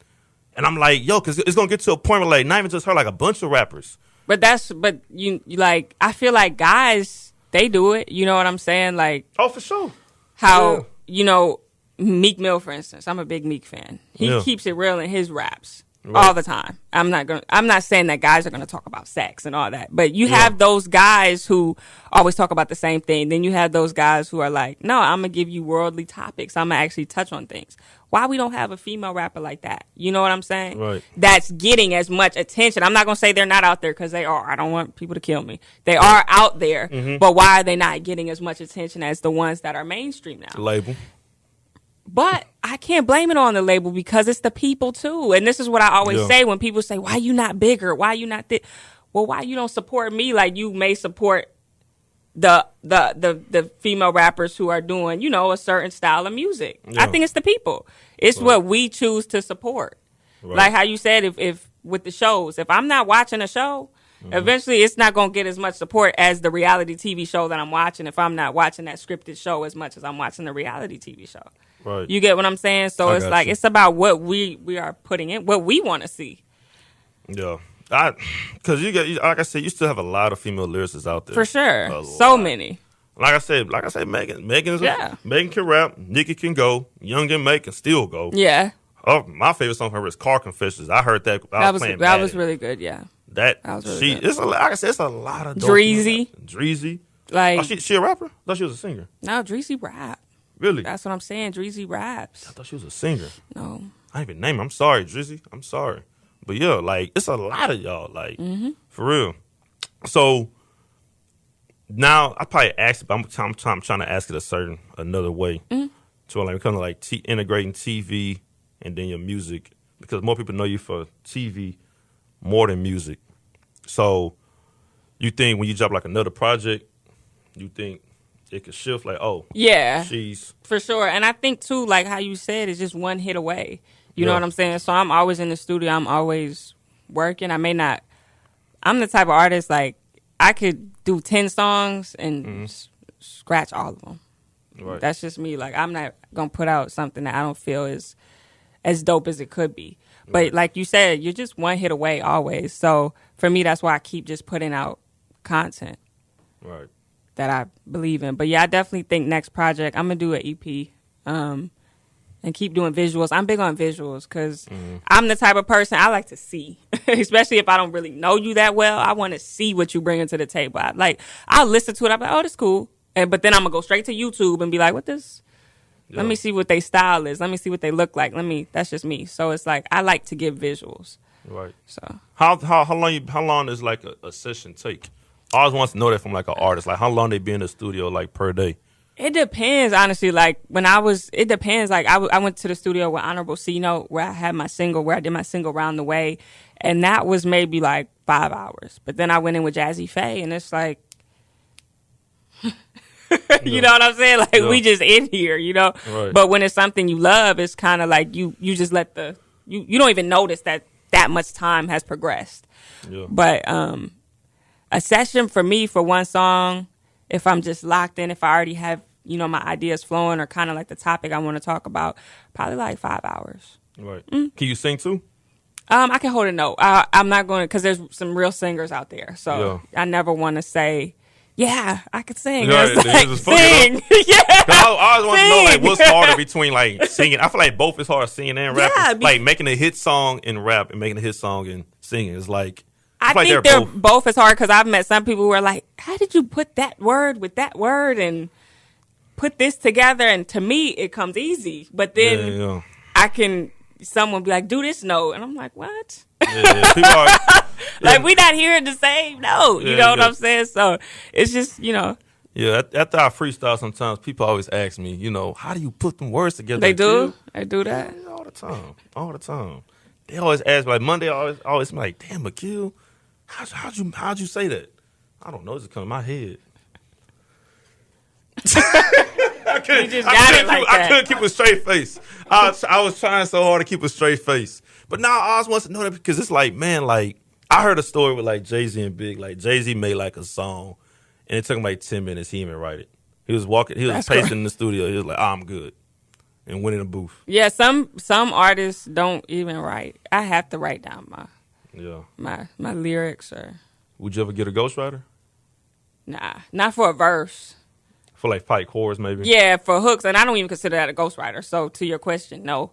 And I'm like, yo, because it's going to get to a point where, like, not even just her, like a bunch of rappers. But
you like, I feel like guys, they do it. You know what I'm saying? Like,
oh, for sure.
How, you know, Meek Mill, for instance, I'm a big Meek fan. He keeps it real in his raps all the time. I'm not saying that guys are gonna talk about sex and all that, but you have those guys who always talk about the same thing. Then you have those guys who are like, no, I'm gonna give you worldly topics. I'm gonna actually touch on things. Why we don't have a female rapper like that? You know what I'm saying?
Right.
That's getting as much attention. I'm not gonna say they're not out there, because they are. I don't want people to kill me. They are out there, but why are they not getting as much attention as the ones that are mainstream now?
Label.
But I can't blame it on the label, because it's the people too. And this is what I always say when people say, why you not bigger? Why you not this? Well, why you don't support me like you may support the female rappers who are doing, you know, a certain style of music? I think it's the people. It's what we choose to support. Like how you said, if with the shows, if I'm not watching a show, eventually it's not going to get as much support as the reality TV show that I'm watching if I'm not watching that scripted show as much as I'm watching the reality TV show.
Right.
You get what I'm saying? So it's like, it's about what we are putting in, what we want to see.
Yeah. Because like I said, you still have a lot of female lyricists out there.
For sure. So many. Like I said, Megan can rap, Nicki can go, Young and May can still go. Yeah.
Oh, my favorite song from her is Car Confessions. I heard that.
That was really good. Yeah.
That was really good. Like I said, it's a lot of
Dreezy.
Like, she a rapper? I thought she was a singer.
No, Dreezy rap.
Really?
That's what I'm saying. Dreezy raps.
I thought she was a singer.
No.
I didn't even name her. I'm sorry, Dreezy. I'm sorry. But yeah, like, it's a lot of y'all, like, for real. So now I probably asked it, but I'm trying to ask it another way. So like, kind of like integrating TV and then your music, because more people know you for TV more than music. So you think when you drop like another project, you think it could shift, like, oh,
yeah,
she's
for sure. And I think too, like how you said, it's just one hit away. You know what I'm saying? So I'm always in the studio. I'm always working. I'm the type of artist, like, I could do 10 songs and scratch all of them.
Right.
That's just me. Like, I'm not going to put out something that I don't feel is as dope as it could be. But like you said, you're just one hit away always. So for me, that's why I keep just putting out content.
Right.
that I believe in. But yeah, I definitely think next project I'm gonna do an EP, and keep doing visuals. I'm big on visuals because I'm the type of person I like to see, especially if I don't really know you that well. I want to see what you bring to the table. I'll listen to it. I'm like, oh, that's cool. But then I'm gonna go straight to YouTube and be like, what this? Yeah. Let me see what they style is. Let me see what they look like. That's just me. So it's like I like to give visuals.
Right.
So
how long does like a session take? I always want to know that from like an artist. Like how long they be in the studio like per day?
It depends, honestly. Like it depends. Like I went to the studio with Honorable C Note where I had my single, where I did my single Round the Way, and that was maybe like 5 hours. But then I went in with Jazzy Faye, and it's like, you know what I'm saying? Like we just in here, you know.
Right.
But when it's something you love, it's kind of like you just let you don't even notice that much time has progressed.
Yeah.
But a session for me for one song, if I'm just locked in, if I already have, you know, my ideas flowing or kind of like the topic I want to talk about, probably like 5 hours.
Right. Can you sing too?
I can hold a note. I'm not going to, because there's some real singers out there. So I never want to say, yeah, I could sing.
Yeah,
It's like, sing. Yeah.
I always want to know like what's harder between like singing. I feel like both is hard, singing and rapping.
Yeah,
like making a hit song and rap and making a hit song and singing is like.
I think they're both as hard because I've met some people who are like, how did you put that word with that word and put this together? And to me, it comes easy. But then someone be like, do this note. And I'm like, what?
Yeah, people are,
like, we not hearing the same note. You know what I'm saying? So it's just, you know.
Yeah, after I freestyle, sometimes people always ask me, you know, how do you put them words together?
They do? They do that?
Yeah, all the time. They always ask me, like Monday, always be like, damn, Akil, how'd you say that? I don't know. It's coming in my head. I couldn't keep a straight face. I was trying so hard to keep a straight face. But now I always want to know that because it's like, man, like I heard a story with like Jay-Z and Big. Like Jay-Z made like a song and it took him like 10 minutes. He didn't even write it. He was pacing in the studio. He was like, I'm good. And went in the booth.
Yeah, some artists don't even write. I have to write down my lyrics. Or
would you ever get a ghostwriter?
Nah, not for a verse.
For like fight chorus, maybe.
Yeah, for hooks, and I don't even consider that a ghostwriter. So to your question, no.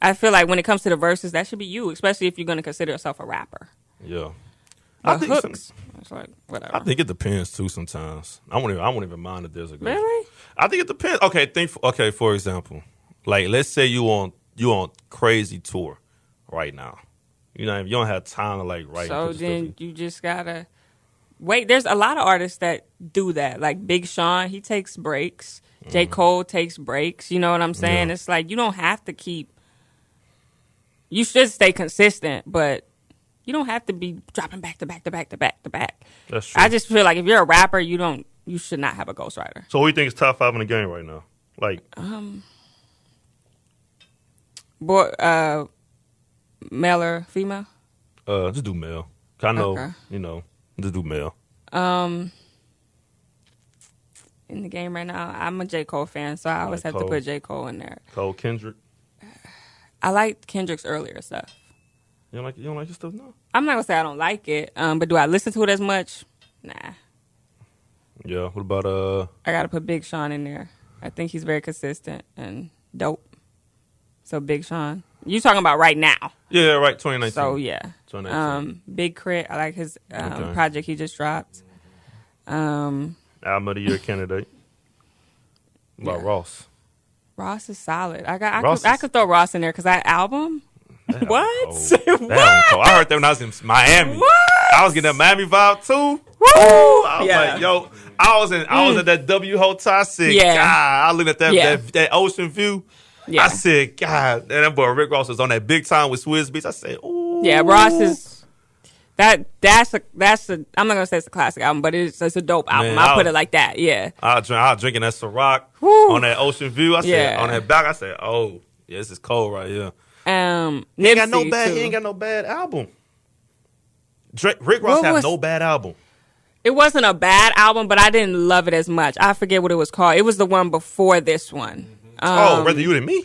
I feel like when it comes to the verses, that should be you, especially if you're going to consider yourself a rapper.
Yeah.
I think hooks. It's like whatever.
I think it depends too. Sometimes I won't even mind if there's a ghost.
Really?
I think it depends. Okay, for example, like let's say you on crazy tour right now. You don't have time to like write.
So then you just gotta wait. There's a lot of artists that do that. Like Big Sean, he takes breaks. J. Cole takes breaks. You know what I'm saying? Yeah. It's like you don't have to keep. You should stay consistent, but you don't have to be dropping back to back to back to back to back.
That's true.
I just feel like if you're a rapper, you should not have a ghostwriter.
So who do you think is top 5 in the game right now? Like,
male or female?
Just do male. I know, just do male.
In the game right now, I'm a J. Cole fan, so I always have to put J. Cole in there.
Cole, Kendrick.
I like Kendrick's earlier stuff.
You don't like his stuff? No.
I'm not gonna say I don't like it, but do I listen to it as much? Nah.
Yeah. What about
I gotta put Big Sean in there. I think he's very consistent and dope. So Big Sean. You talking about right now?
Yeah, right. 2019.
So yeah.
2019.
Big Crit. I like his project he just dropped.
Album of the Year candidate. What about Ross?
Ross is solid. I could throw Ross in there because that album. What?
What? I heard that when I was in Miami.
What?
I was getting that Miami vibe too.
Woo!
I was like, yo, I was at that W Hotel. I said, God, I looked at that ocean view. Yeah. I said, God, and that boy Rick Ross was on that big time with Swizz Beatz. I said, ooh.
Yeah, Ross is that's a I'm not gonna say it's a classic album, but it's a dope album. I'll put it like that. Yeah.
I was drinking that Ciroc on that ocean view. I said on that back, I said, oh, yeah, this is cold right here. He ain't got no bad album. Rick Ross had no bad album.
It wasn't a bad album, but I didn't love it as much. I forget what it was called. It was the one before this one.
Rather You Than Me?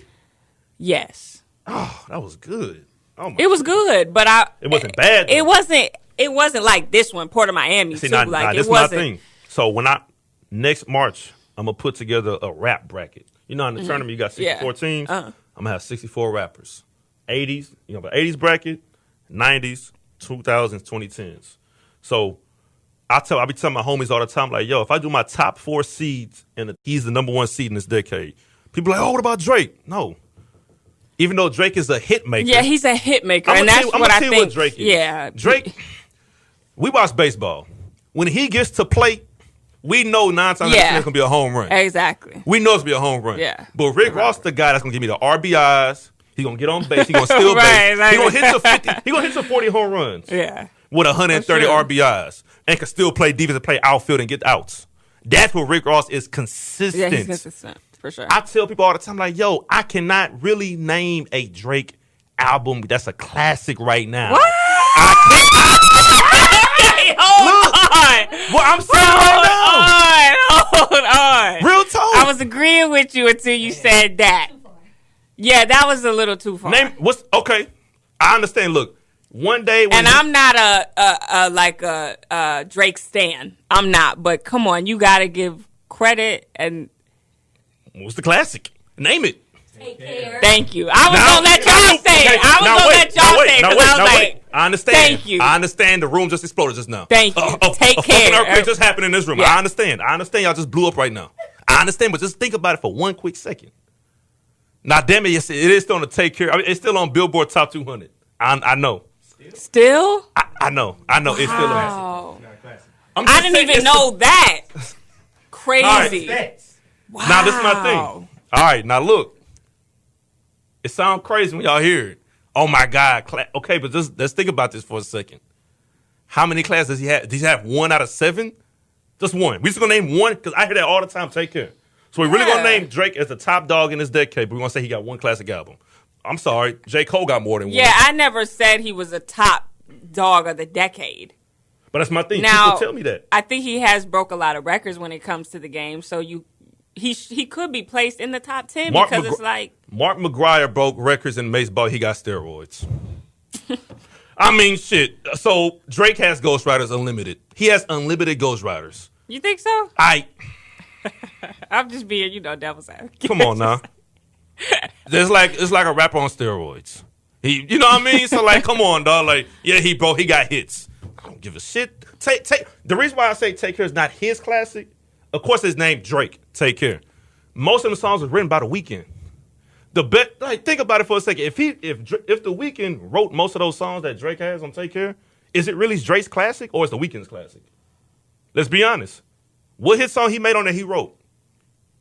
Yes.
Oh, that was good. Oh my
it was good, but
it wasn't bad though.
It wasn't it wasn't like this one, Port of Miami.
See,
too.
this is my thing. So when next March, I'm gonna put together a rap bracket. You know, in the tournament, you got 64 teams. I'm gonna have 64 rappers. 80s, you know, 80s bracket, 90s, 2000s, 2010s. So I be telling my homies all the time, like, yo, if I do my top 4 seeds and he's the number 1 seed in this decade, people are like, oh, what about Drake? No. Even though Drake is a hit maker.
Yeah, he's a hit maker, and that's what I think. What
Drake is.
Yeah.
Drake, we watch baseball. When he gets to plate, we know 9 times out of 10 it's going to be a home run.
Exactly.
We know it's going to be a home run.
Yeah.
But Rick Ross, the guy that's going to give me the RBIs, he's going to get on base, he's going to steal base. Exactly. He's going to hit some 50, he's going to hit some 40 home runs.
Yeah.
With 130 RBIs. And can still play defense and play outfield and get outs. That's what Rick Ross is consistent.
Yeah, he's consistent. For sure.
I tell people all the time, like, yo, I cannot really name a Drake album that's a classic right now.
What? Hold on.
What I'm saying
Hold on.
Real talk.
I was agreeing with you until you said that. Yeah, that was a little too far.
Okay. I understand. Look, one day when
I'm not a Drake stan. I'm not, but come on, you gotta give credit and
what's the classic? Name it.
Take care.
Thank you. I was gonna let y'all say it. I was gonna let y'all say it because I was like,
I understand.
Thank you.
I understand the room just exploded just now.
Thank you. Take care.
A earthquake just happened in this room.
Yeah.
I understand. Y'all just blew up right now. I understand, but just think about it for one quick second. Now, damn it, yes, it is still on the Take Care. I mean, it's still on Billboard Top 200. I know.
Still?
I know. It's still
Wow.
on.
I didn't even know that. Crazy. Wow.
Now, this is my thing. All right, now look. It sounds crazy when y'all hear it. Oh, my God. Okay, but let's think about this for a second. How many classes does he have? Does he have 1 out of 7? Just 1. We just going to name 1 because I hear that all the time. Take Care. So we're really going to name Drake as the top dog in this decade, but we're going to say he got 1 classic album. I'm sorry. J. Cole got more than 1.
Yeah, I never said he was a top dog of the decade.
But that's my thing.
Now,
people tell me that.
I think he has broke a lot of records when it comes to the game, so he could be placed in the top 10 because it's like
Mark McGwire broke records in baseball. He got steroids. I mean, shit. So Drake has Ghostwriters Unlimited. He has unlimited Ghostwriters.
You think so?
I'm
just being, devil's advocate.
Come on now. It's like a rapper on steroids. You know what I mean? So like, come on, dog. Like, yeah, he got hits. I don't give a shit. The reason why I say Take Care is not his classic, of course, his name Drake. Take Care. Most of the songs was written by The Weeknd. Think about it for a second. If The Weeknd wrote most of those songs that Drake has on Take Care, is it really Drake's classic or is The Weeknd's classic? Let's be honest. What hit song he made on that he wrote?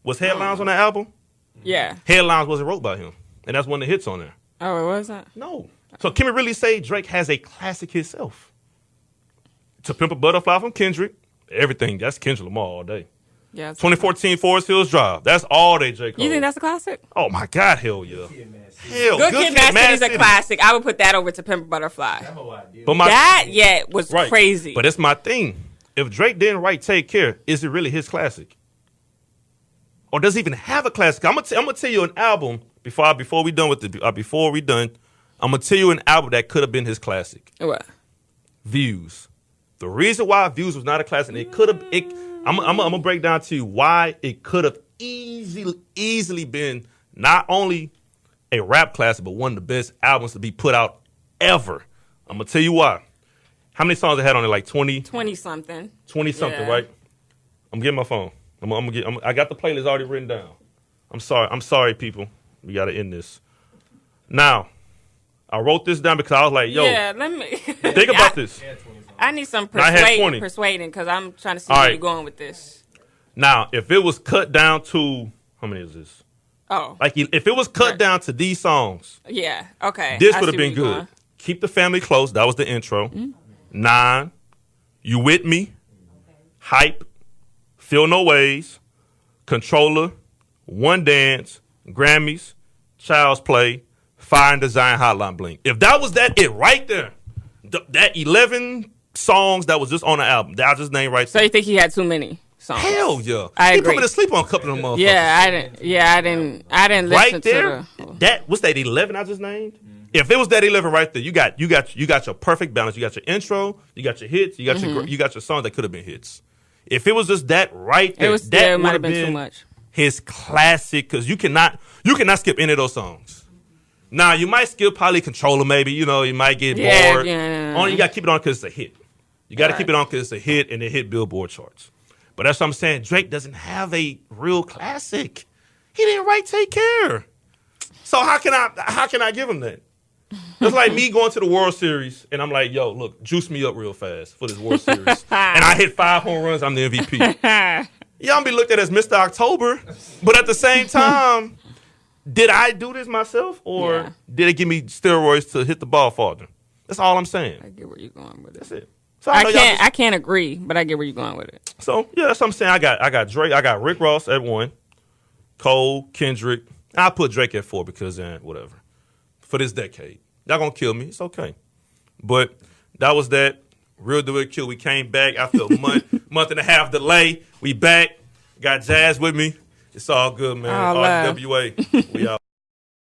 Was Headlines on that album?
Yeah.
Headlines wasn't wrote by him. And that's one of the hits on there.
Oh, it wasn't?
No. So can we really say Drake has a classic himself? To Pimp a Butterfly from Kendrick. Everything. That's Kendrick Lamar all day.
Yeah.
2014 Forest Hills Drive. That's all day J. Cole.
You think that's a classic?
Oh, my God. Hell yeah.
Good Kid, Mad City's a classic. I would put that over to Pimp a Butterfly.
But
was crazy.
But it's my thing. If Drake didn't write Take Care, is it really his classic? Or does he even have a classic? I'm gonna tell you an album before we done. I'm gonna tell you an album that could have been his classic.
What?
Views. The reason why Views was not a classic, I'm gonna break down to you why it could have easily been not only a rap classic, but one of the best albums to be put out ever. I'm gonna tell you why. How many songs it had on it? Like 20?
20-something.
20-something,
Yeah.
right? I'm getting my phone. I got the playlist already written down. I'm sorry, people. We got to end this. Now, I wrote this down because I was like, yo.
Yeah, let me.
Think about this.
I need some
I had 20.
persuading because I'm trying to see
All
where
right.
you're going with this.
Now, if it was cut down to, how many is this?
Oh.
Like, if it was cut down to these songs,
Yeah, okay.
this
I
would have
see
been
where you're
good.
going.
Keep the Family Close. That was the intro. 9. You With Me. Hype. Feel No Ways. Controller. One Dance. Grammys. Child's Play. Fire and Design, Hotline Bling. If that was it right there, that 11 songs that was just on the album, that I just named right
So
there.
you think he had too many songs?
Hell yeah.
I
He
agree.
put me to sleep on a couple of them motherfuckers.
Yeah, I didn't listen
Right there,
to
what's that, 11 I just named? If it was that 11 right there, you got your perfect balance. You got your intro, you got your hits, you got your songs that could have been hits. If it was just that right there,
it might have been too much.
His classic, because you cannot skip any of those songs. Now you might skip probably Controller, maybe you might get bored.
Yeah.
Only you got to keep it on because it's a hit. You got to keep it on because it's a hit and it hit Billboard charts. But that's what I'm saying. Drake doesn't have a real classic. He didn't write Take Care. So how can I give him that? It's like me going to the World Series and I'm like, yo, look, juice me up real fast for this World Series. And I hit 5 home runs, I'm the MVP. Y'all be looked at as Mr. October. But at the same time, did I do this myself or did it give me steroids to hit the ball farther? That's all I'm saying.
I get where you're going with it.
That's it. So
I can't agree, but I get where you're going with it.
So yeah, that's what I'm saying. I got Drake, I got Rick Ross at 1, Cole, Kendrick. I put Drake at 4 because whatever. For this decade. Y'all gonna kill me. It's okay. But that was that. Real Do It Kill. We came back after a month and a half delay. We back. Got Jazz with me. It's all good, man. RDWA. We out.